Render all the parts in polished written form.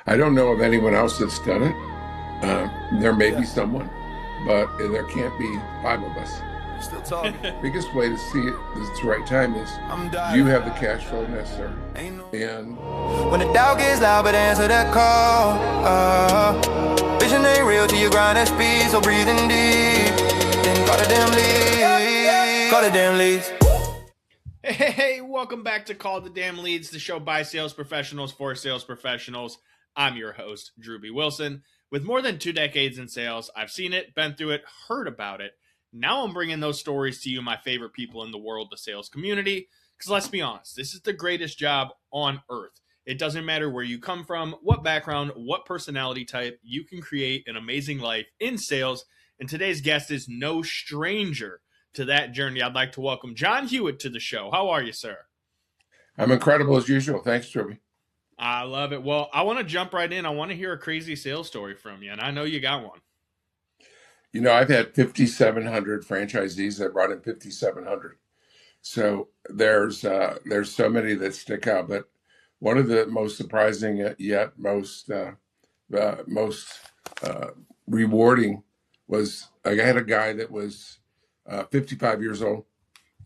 I don't know of anyone else that's done it. There may be someone, but there can't be five of us. Still talking. Biggest way to see it is it's the right time is you have the cash flow necessary. And when the doubt gets loud, but answer that call. Vision ain't real till you grind at speed, so breathing deep. Then call the damn leads. Call the damn leads. Hey, welcome back to Call the Damn Leads, the show by sales professionals for sales professionals. I'm your host, Drewbie Wilson. With more than 2 decades in sales, I've seen it, been through it, heard about it. Now I'm bringing those stories to you, my favorite people in the world, the sales community. Because let's be honest, this is the greatest job on earth. It doesn't matter where you come from, what background, what personality type, you can create an amazing life in sales. And today's guest is no stranger to that journey. I'd like to welcome John Hewitt to the show. How are you, sir? I'm incredible as usual. Thanks, Drewbie. I love it. Well, I want to jump right in. I want to hear a crazy sales story from you, and I know you got one. You know, I've had 5,700 franchisees that brought in 5,700. So there's so many that stick out. But one of the most surprising yet most rewarding was I had a guy that was 55 years old,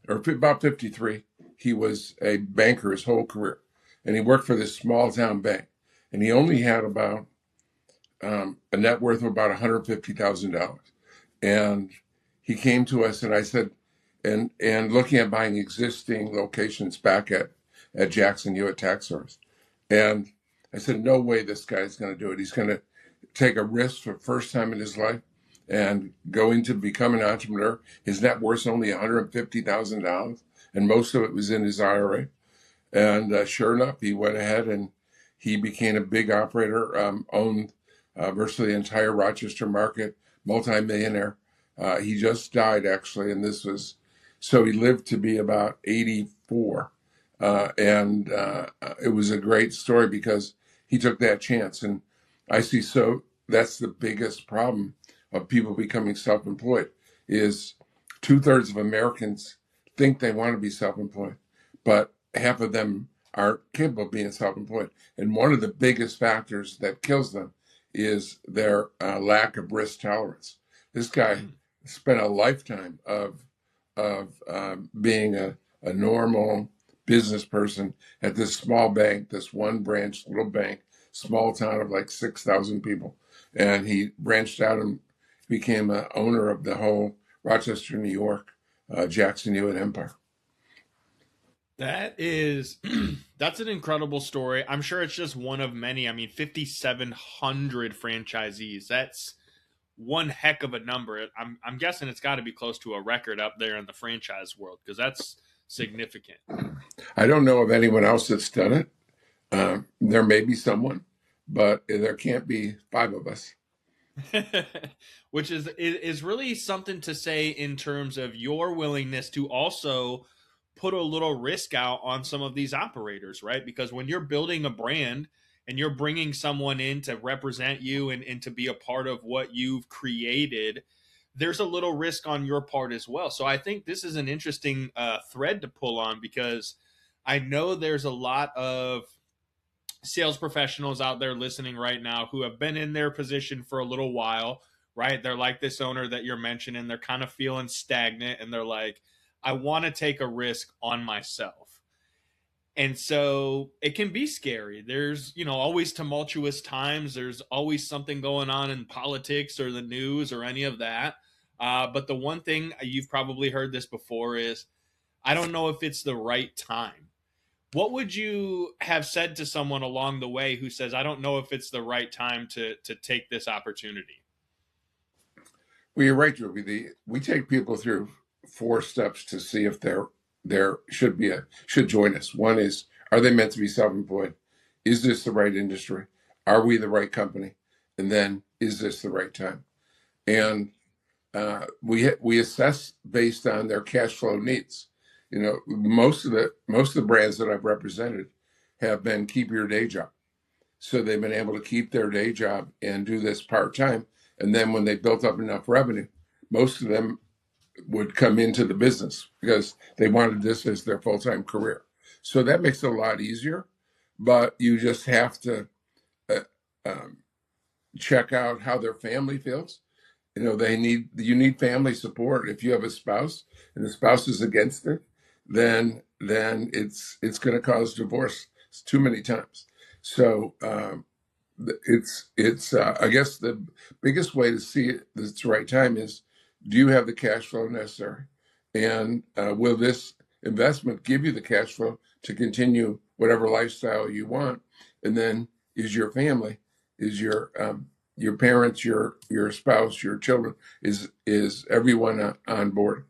or about 53. He was a banker his whole career, and he worked for this small town bank, and he only had about a net worth of about $150,000. And he came to us, and I said, and looking at buying existing locations back at Jackson Hewitt Tax Service, and I said, no way this guy's going to do it. He's going to take a risk for the first time in his life and going to become an entrepreneur. His net worth's only $150,000, and most of it was in his IRA. And sure enough, he went ahead and he became a big operator, owned virtually the entire Rochester market, multimillionaire. He just died, actually, and so he lived to be about 84. And it was a great story because he took that chance. And I see, so that's the biggest problem of people becoming self-employed is 2/3 of Americans think they want to be self-employed, but half of them aren't capable of being self-employed. And one of the biggest factors that kills them is their lack of risk tolerance. This guy spent a lifetime of being a normal business person at this small bank, this one branch, little bank, small town of like 6,000 people. And he branched out and became an owner of the whole Rochester, New York, Jackson Hewitt empire. That is, that's an incredible story. I'm sure it's just one of many. I mean, 5,700 franchisees. That's one heck of a number. I'm guessing it's got to be close to a record up there in the franchise world because that's significant. I don't know of anyone else that's done it. There may be someone, but there can't be five of us. Which is really something to say in terms of your willingness to also put a little risk out on some of these operators, right? Because when you're building a brand and you're bringing someone in to represent you and to be a part of what you've created, there's a little risk on your part as well. So I think this is an interesting thread to pull on because I know there's a lot of sales professionals out there listening right now who have been in their position for a little while, right? They're like this owner that you're mentioning. They're kind of feeling stagnant and they're like, I want to take a risk on myself. And so it can be scary. There's, always tumultuous times. There's always something going on in politics or the news or any of that. But the one thing you've probably heard this before is, I don't know if it's the right time. What would you have said to someone along the way who says, I don't know if it's the right time to take this opportunity? Well, you're right, Drewbie. We take people through 4 steps to see if there should join us. One is, are they meant to be self-employed? Is this the right industry? Are we the right company? And then, is this the right time? And we assess based on their cash flow needs. Most of the brands that I've represented have been keep your day job. So they've been able to keep their day job and do this part-time. And then when they built up enough revenue, most of them would come into the business because they wanted this as their full-time career. So that makes it a lot easier, but you just have to um, check out how their family feels. You need family support. If you have a spouse and the spouse is against it, then it's going to cause divorce too many times. So it's I guess the biggest way to see it that's the right time is, do you have the cash flow necessary, and will this investment give you the cash flow to continue whatever lifestyle you want? And then is your family, is your parents, your spouse, your children, is everyone on board?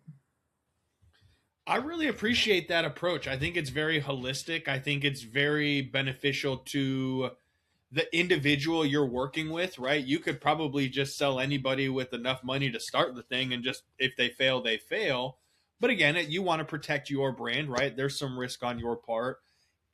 I really appreciate that approach. I think it's very holistic. I think it's very beneficial to the individual you're working with, right? You could probably just sell anybody with enough money to start the thing, and just if they fail, they fail. But again, you want to protect your brand, right? There's some risk on your part.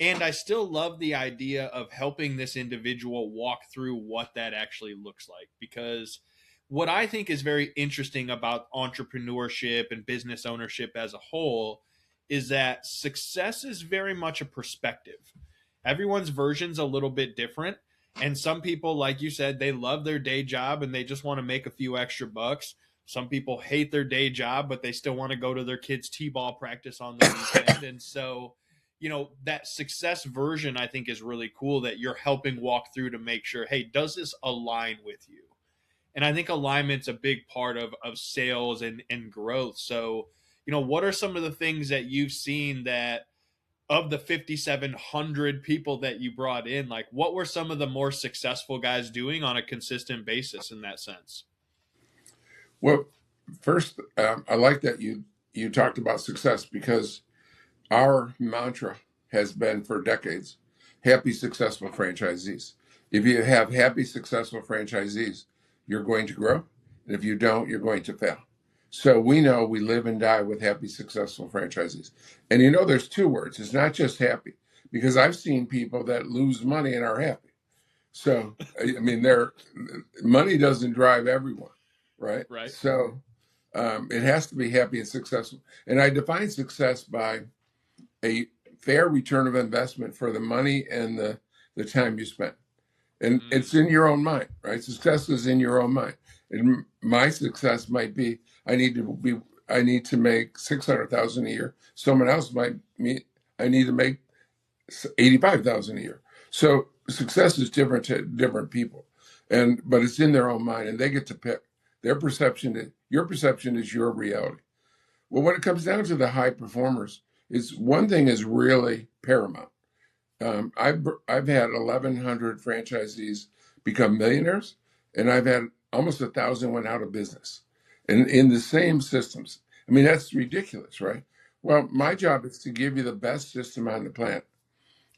And I still love the idea of helping this individual walk through what that actually looks like. Because what I think is very interesting about entrepreneurship and business ownership as a whole is that success is very much a perspective. Everyone's version's a little bit different. And some people, like you said, they love their day job and they just want to make a few extra bucks. Some people hate their day job, but they still want to go to their kids' t-ball practice on the weekend. And so, that success version, I think, is really cool that you're helping walk through to make sure, hey, does this align with you? And I think alignment's a big part of sales and growth. So, what are some of the things that you've seen that, of the 5,700 people that you brought in, like what were some of the more successful guys doing on a consistent basis in that sense? Well, first, I like that you talked about success, because our mantra has been for decades, happy, successful franchisees. If you have happy, successful franchisees, you're going to grow. And if you don't, you're going to fail. So we know we live and die with happy, successful franchisees. And there's two words. It's not just happy, because I've seen people that lose money and are happy. So, I mean, money doesn't drive everyone, right? Right. So it has to be happy and successful. And I define success by a fair return of investment for the money and the time you spend. And it's in your own mind, right? Success is in your own mind. And my success might be, I need to make $600,000 a year. Someone else I need to make $85,000 a year. So success is different to different people, but it's in their own mind, and they get to pick their perception. Your perception is your reality. Well, when it comes down to the high performers, is one thing is really paramount. I've had 1,100 franchisees become millionaires, and I've had almost 1,000 went out of business, and in the same systems. I mean, that's ridiculous, right? Well, my job is to give you the best system on the planet.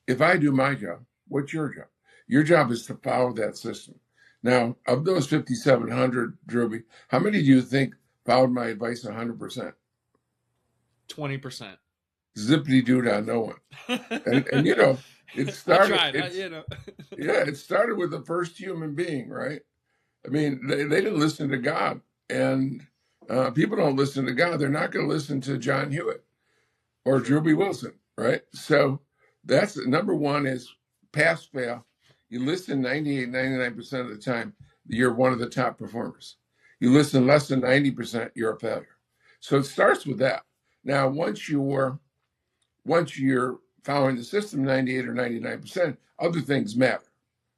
If I do my job, what's your job? Your job is to follow that system. Now, of those 5,700, Drewbie, how many do you think followed my advice 100%? 20%. Zippity doo dah, no one. And it started. I tried, yeah, it started with the first human being, right? I mean, they didn't listen to God, and people don't listen to God. They're not going to listen to John Hewitt or Drewbie Wilson, right? So that's number one is pass fail. You listen 98, 99% of the time, you're one of the top performers. You listen less than 90%, you're a failure. So it starts with that. Now, once you're following the system 98 or 99%, other things matter,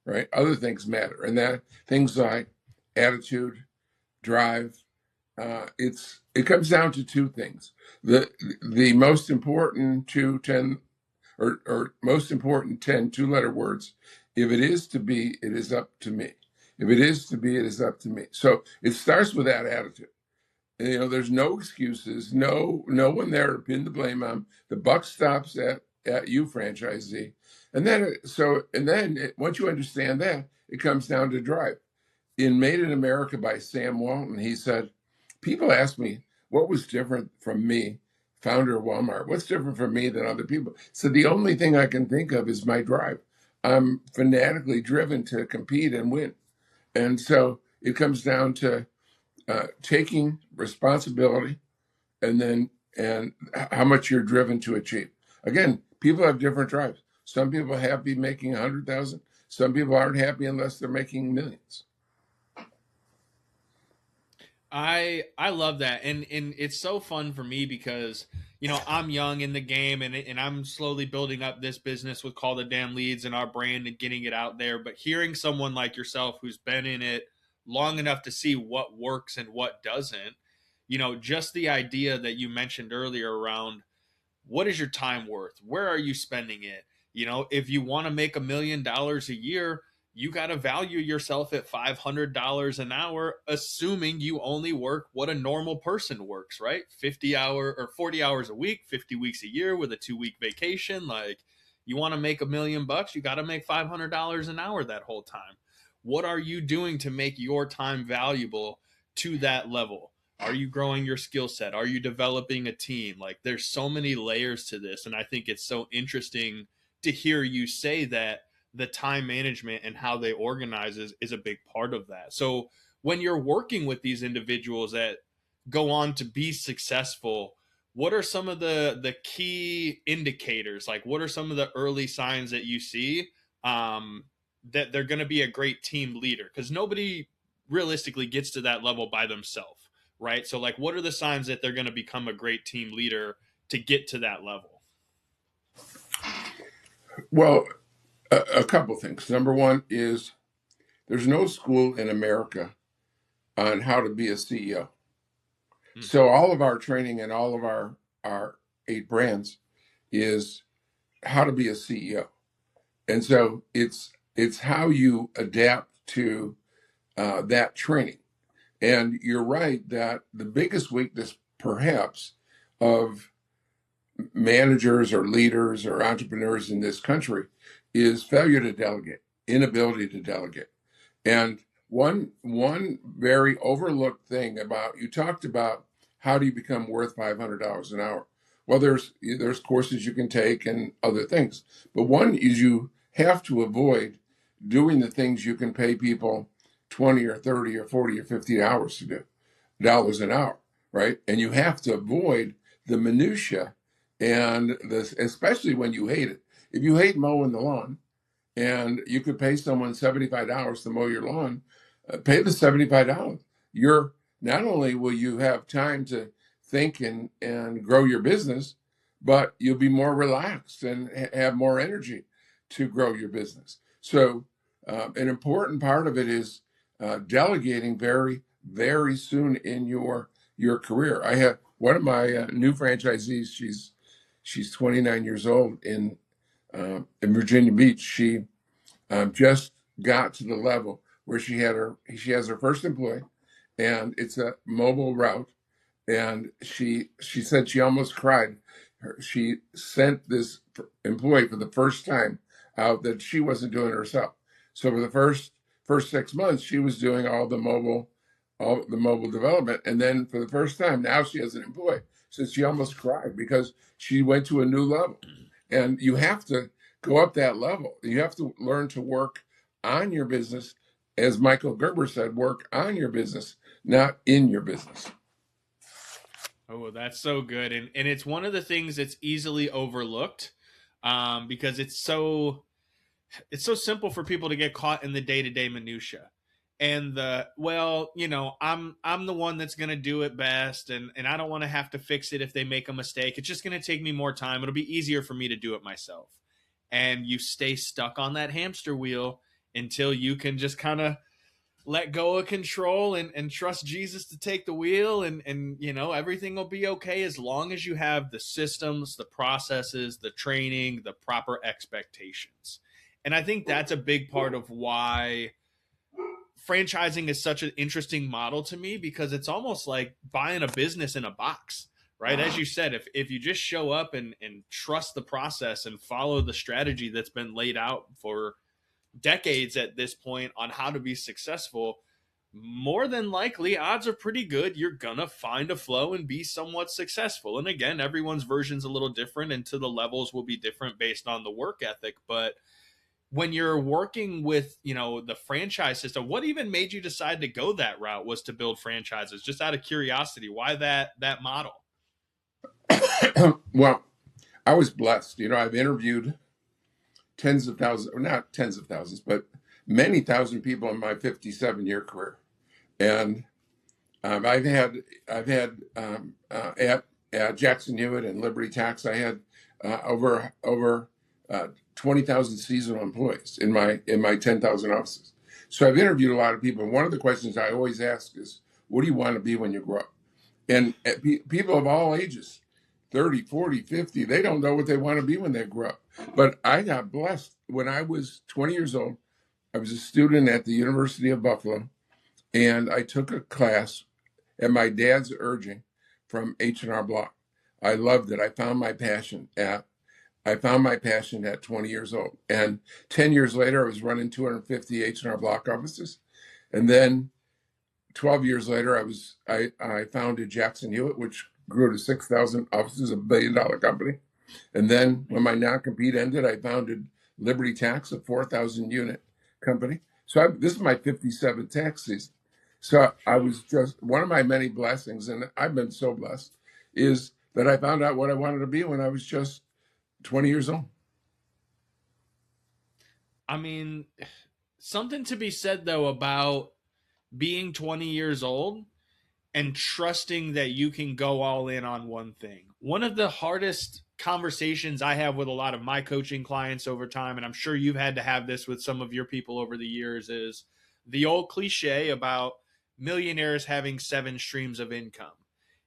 right? Other things matter. And that things like attitude, drive, it comes down to two things. The most important most important 10 two-letter words. If it is to be, it is up to me. If it is to be, it is up to me. So it starts with that attitude. And, there's no excuses, no one there to pin the blame on. The buck stops at you, franchisee. And then once you understand that, it comes down to drive. In Made in America by Sam Walton, he said, people ask me, what was different from me, founder of Walmart? What's different from me than other people? So the only thing I can think of is my drive. I'm fanatically driven to compete and win. And so it comes down to taking responsibility and how much you're driven to achieve. Again, people have different drives. Some people are happy making 100,000. some people aren't happy unless they're making millions. I love that, and it's so fun for me because I'm young in the game, and I'm slowly building up this business with Call the Damn Leads and our brand and getting it out there. But hearing someone like yourself who's been in it long enough to see what works and what doesn't, just the idea that you mentioned earlier around what is your time worth? Where are you spending it? If you want to make $1 million a year, you got to value yourself at $500 an hour, assuming you only work what a normal person works, right? 40 hours a week, 50 weeks a year with a 2-week vacation. Like, you want to make $1 million, you got to make $500 an hour that whole time. What are you doing to make your time valuable to that level? Are you growing your skill set? Are you developing a team? Like, there's so many layers to this. And I think it's so interesting to hear you say that the time management and how they organize is a big part of that. So when you're working with these individuals that go on to be successful, what are some of the key indicators? Like, what are some of the early signs that you see that they're going to be a great team leader? Because nobody realistically gets to that level by themselves, right? So, like, what are the signs that they're going to become a great team leader to get to that level? Well, a couple things. Number one is there's no school in America on how to be a CEO. So all of our training and all of our 8 brands is how to be a CEO. And so it's how you adapt to that training. And you're right that the biggest weakness, perhaps, of managers or leaders or entrepreneurs in this country is failure to delegate, inability to delegate. And one very overlooked thing about, you talked about how do you become worth $500 an hour? Well, there's courses you can take and other things, but one is you have to avoid doing the things you can pay people 20 or 30 or 40 or 50 hours to do, dollars an hour, right? And you have to avoid the minutia, and this, especially when you hate it. If you hate mowing the lawn and you could pay someone $75 to mow your lawn, pay the $75. You're not only will you have time to think and grow your business, but you'll be more relaxed and have more energy to grow your business. So an important part of it is delegating very, very soon in your career. I have one of my new franchisees. She's 29 years old in Virginia Beach. She just got to the level where she has her first employee, and it's a mobile route. And she said she almost cried. She sent this employee for the first time out that she wasn't doing it herself. So for the first 6 months, she was doing all the mobile development, and then for the first time, now she has an employee. So she almost cried because she went to a new level. And you have to go up that level. You have to learn to work on your business. As Michael Gerber said, work on your business, not in your business. Oh, that's so good. And it's one of the things that's easily overlooked because it's so simple for people to get caught in the day-to-day minutia. And I'm the one that's going to do it best. And I don't want to have to fix it if they make a mistake. It's just going to take me more time. It'll be easier for me to do it myself. And you stay stuck on that hamster wheel until you can just kind of let go of control and trust Jesus to take the wheel. And everything will be okay as long as you have the systems, the processes, the training, the proper expectations. And I think that's a big part of why franchising is such an interesting model to me, because it's almost like buying a business in a box, right? As you said, if you just show up and trust the process and follow the strategy that's been laid out for decades at this point on how to be successful, more than likely odds are pretty good you're gonna find a flow and be somewhat successful. And again, everyone's version's a little different, and to the levels will be different based on the work ethic. But when you're working with, the franchise system, what even made you decide to go that route was to build franchises? Just out of curiosity, why that model? Well, I was blessed. I've interviewed tens of thousands, or not tens of thousands, but many thousand people in my 57-year career. And I've had at Jackson Hewitt and Liberty Tax, I had over 20,000 seasonal employees in my 10,000 offices. So I've interviewed a lot of people. And one of the questions I always ask is, what do you want to be when you grow up? And people of all ages, 30, 40, 50, they don't know what they want to be when they grow up. But I got blessed. When I was 20 years old, I was a student at the University of Buffalo, and I took a class at my dad's urging from H&R Block. I loved it. I found my passion at 20 years old. And 10 years later, I was running 250 H&R Block offices. And then 12 years later, I founded Jackson Hewitt, which grew to 6,000 offices, $1 billion company. And then when my non-compete ended, I founded Liberty Tax, a 4,000 unit company. So this is my 57th tax season. So I was just, one of my many blessings, and I've been so blessed, is that I found out what I wanted to be when I was just 20 years old. I mean, something to be said, though, about being 20 years old and trusting that you can go all in on one thing. One of the hardest conversations I have with a lot of my coaching clients over time, and I'm sure you've had to have this with some of your people over the years, is the old cliche about millionaires having 7 streams of income.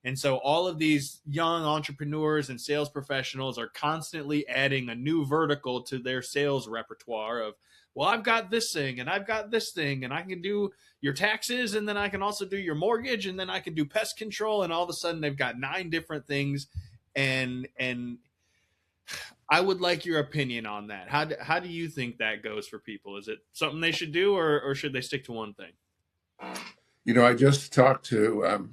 And so all of these young entrepreneurs and sales professionals are constantly adding a new vertical to their sales repertoire of, well, I've got this thing and I've got this thing and I can do your taxes and then I can also do your mortgage and then I can do pest control. And all of a sudden they've got 9 different things. And I would like your opinion on that. How do you think that goes for people? Is it something they should do or should they stick to one thing? You know, I just talked to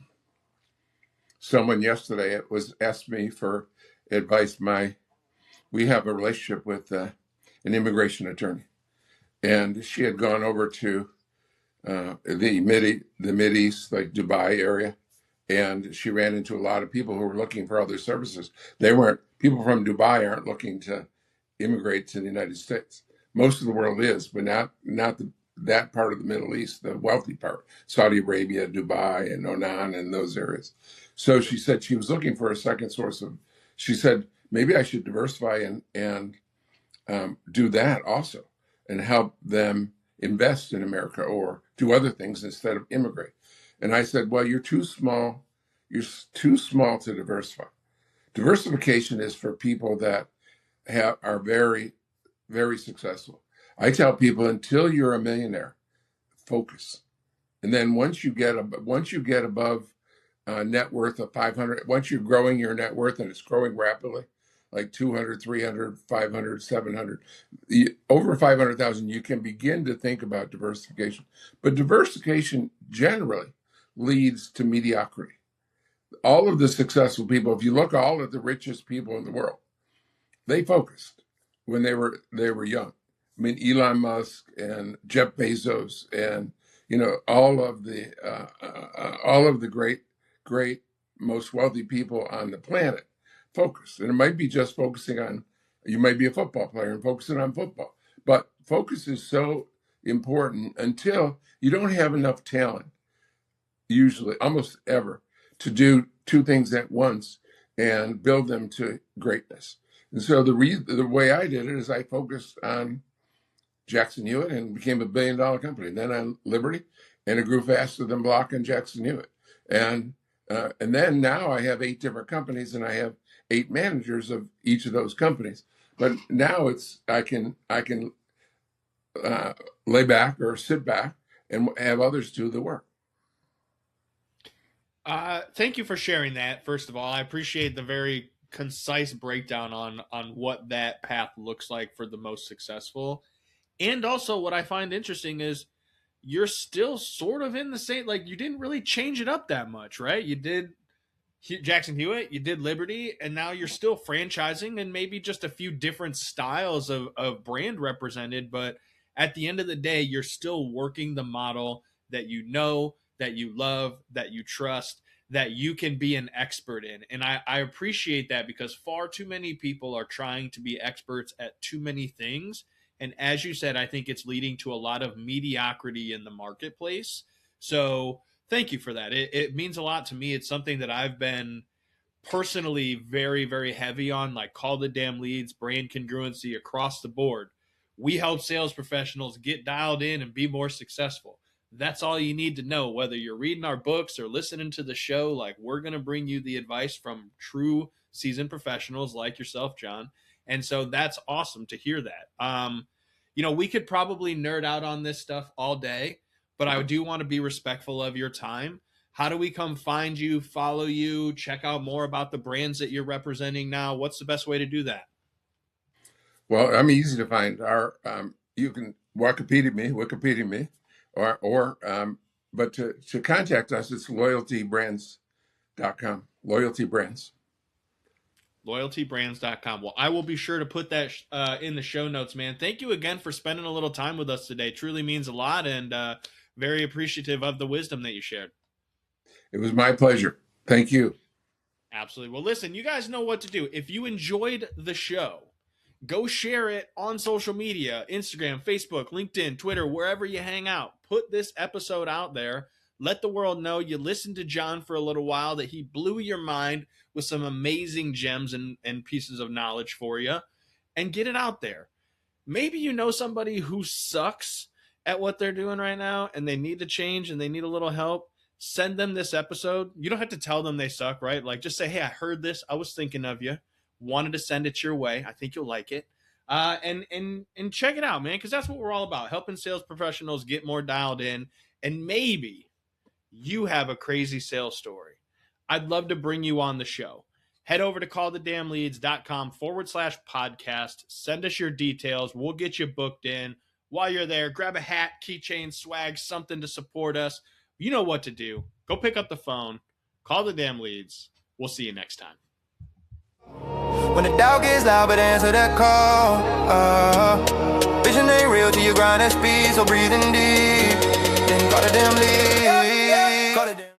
someone yesterday. It was asked me for advice. We have a relationship with an immigration attorney, and she had gone over to the Mideast, like Dubai area, and she ran into a lot of people who were looking for other services. People from Dubai aren't looking to immigrate to the United States. Most of the world is, but not that part of the Middle East, the wealthy part, Saudi Arabia, Dubai, and Oman, and those areas. So she said she was looking for a second source she said, maybe I should diversify and do that also and help them invest in America or do other things instead of immigrate. And I said, well, you're too small. You're too small to diversify. Diversification is for people that are very, very successful. I tell people, until you're a millionaire, focus. And then once you get above net worth of 500, once you're growing your net worth and it's growing rapidly, like 200, 300, 500, 700, over 500,000, you can begin to think about diversification. But diversification generally leads to mediocrity. All of the successful people, if you look all at the richest people in the world, they focused when they were young. I mean, Elon Musk and Jeff Bezos and, all of the great, most wealthy people on the planet focus. And it might be just focusing on, you might be a football player and focusing on football. But focus is so important until you don't have enough talent, usually, almost ever, to do 2 things at once and build them to greatness. And so the way I did it is I focused on Jackson Hewitt and became a $1 billion company. Then on Liberty, and it grew faster than Block and Jackson Hewitt. And then now I have 8 different companies and I have 8 managers of each of those companies. But now I can lay back or sit back and have others do the work. Thank you for sharing that. First of all, I appreciate the very concise breakdown on what that path looks like for the most successful. And also what I find interesting is you're still sort of in the same, like you didn't really change it up that much, right? You did Jackson Hewitt, you did Liberty, and now you're still franchising and maybe just a few different styles of brand represented. But at the end of the day, you're still working the model that you know, that you love, that you trust, that you can be an expert in. And I appreciate that, because far too many people are trying to be experts at too many things. And as you said, I think it's leading to a lot of mediocrity in the marketplace. So thank you for that. It means a lot to me. It's something that I've been personally very, very heavy on, like call the damn leads, brand congruency across the board. We help sales professionals get dialed in and be more successful. That's all you need to know, whether you're reading our books or listening to the show. Like, we're going to bring you the advice from true seasoned professionals like yourself, John. And so that's awesome to hear that. We could probably nerd out on this stuff all day, but I do want to be respectful of your time. How do we come find you, follow you, check out more about the brands that you're representing now? What's the best way to do that? Well, I'm easy to find. You can Wikipedia me, but to contact us, it's loyaltybrands.com. Loyalty Brands. Loyaltybrands.com. Well, I will be sure to put that in the show notes, man. Thank you again for spending a little time with us today. Truly means a lot, and very appreciative of the wisdom that you shared. It was my pleasure. Thank you. Absolutely. Well, listen, you guys know what to do. If you enjoyed the show, go share it on social media, Instagram, Facebook, LinkedIn, Twitter, wherever you hang out. Put this episode out there. Let the world know you listened to John for a little while, that he blew your mind with some amazing gems and pieces of knowledge for you, and get it out there. Maybe you know somebody who sucks at what they're doing right now and they need to change and they need a little help. Send them this episode. You don't have to tell them they suck, right? Like, just say, hey, I heard this. I was thinking of you. Wanted to send it your way. I think you'll like it. And check it out, man, because that's what we're all about, helping sales professionals get more dialed in. And maybe you have a crazy sales story. I'd love to bring you on the show. Head over to callthedamnleads.com/podcast. Send us your details. We'll get you booked in. While you're there, grab a hat, keychain, swag, something to support us. You know what to do. Go pick up the phone. Call the damn leads. We'll see you next time. When the doubt gets loud, but answer that call. Vision ain't real till you grind that speed, so breathing deep. Then call the damn lead.